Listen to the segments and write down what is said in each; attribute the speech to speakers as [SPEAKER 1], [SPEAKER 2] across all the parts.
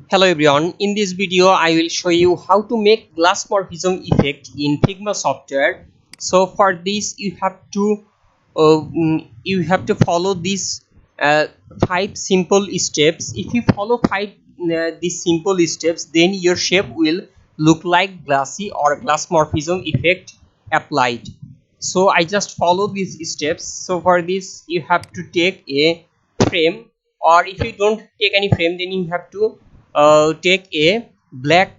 [SPEAKER 1] Hello everyone, in this video I will show you how to make Glassmorphism effect in Figma software. So for this you have to follow these 5 simple steps. If you follow these simple steps, then your shape will look like glassy or Glassmorphism effect applied. So I just follow these steps. So for this you have to take a frame, or if you don't take any frame, then you have to take a black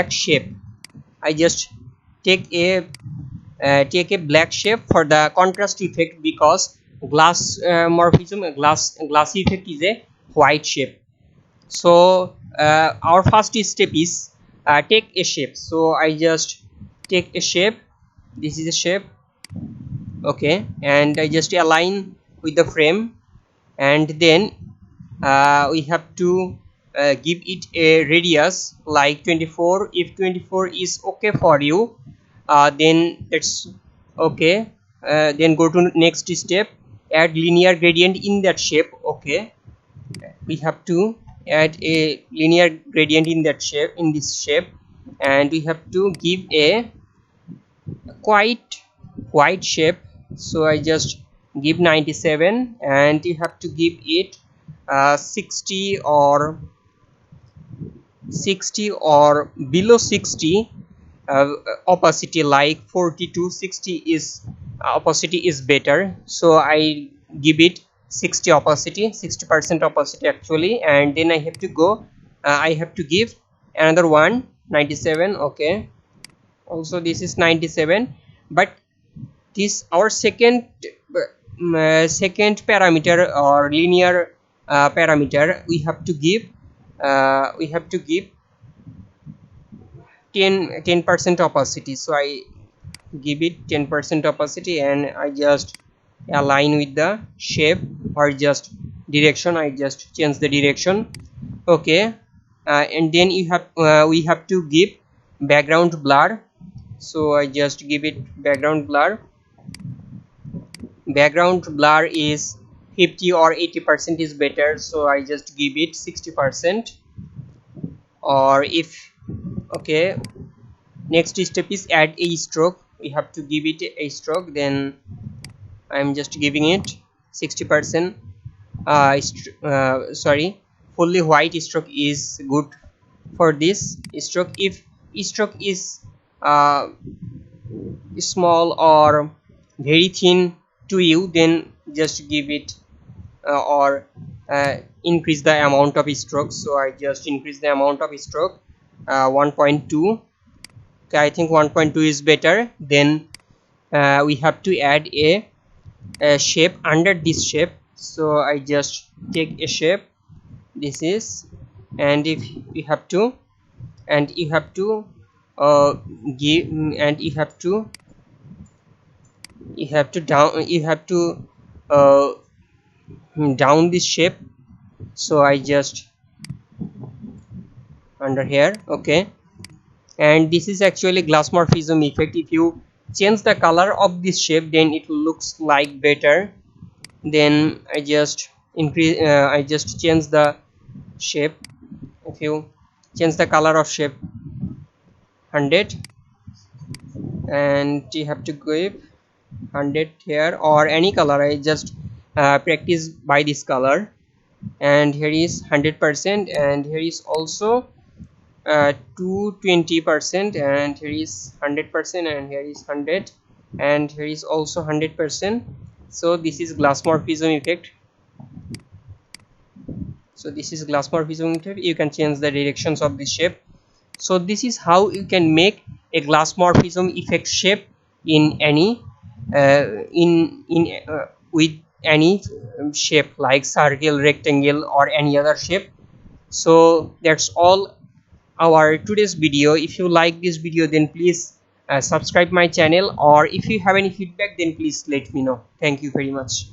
[SPEAKER 1] shape. I just take a black shape for the contrast effect, because glassy effect is a white shape. So our first step is take a shape. So I just take a shape. This is a shape, okay, and I just align with the frame, and then we have to give it a radius like 24. If 24 is okay for you, then that's okay. Then go to next step, add linear gradient in that shape. Okay, we have to add a linear gradient in that shape, in this shape, and we have to give a quite white shape. So I just give 97, and you have to give it 60 or below 60 opacity, like 40 to 60 is opacity is better. So I give it 60 opacity, 60% opacity actually, and then I have to go I have to give another one, 97. Okay, also this is 97, but this our second parameter or linear parameter, we have to give 10% opacity. So I give it 10% opacity, and I just align with the shape, or just direction. I just change the direction. Okay, and then we have to give background blur. So I just give it background blur. Background blur is 50 or 80% is better, so I just give it 60%. Or if okay, next step is add a stroke. We have to give it a stroke, then I'm just giving it 60%. Sorry, fully white stroke is good for this stroke. If stroke is small or very thin to you, then just give it or increase the amount of stroke. So I just increase the amount of stroke 1.2. okay, I think 1.2 is better. Then we have to add a shape under this shape. So I just take a shape, this is, and if you have to give, and you have to down this shape. So I just under here. Okay, and this is actually Glassmorphism effect. If you change the color of this shape, then it looks like better. Then I just change the shape. If you change the color of shape 100, and you have to give 100 here, or any color. I just practice by this color, and here is 100%, and here is also 220%, and here is 100%, and here is 100, and here is also 100%. So this is Glassmorphism effect. So this is Glassmorphism effect. You can change the directions of this shape. So this is how you can make a Glassmorphism effect shape in any with any shape, like circle, rectangle, or any other shape. So that's all our today's video. If you like this video, then please subscribe my channel, or if you have any feedback, then please let me know. Thank you very much.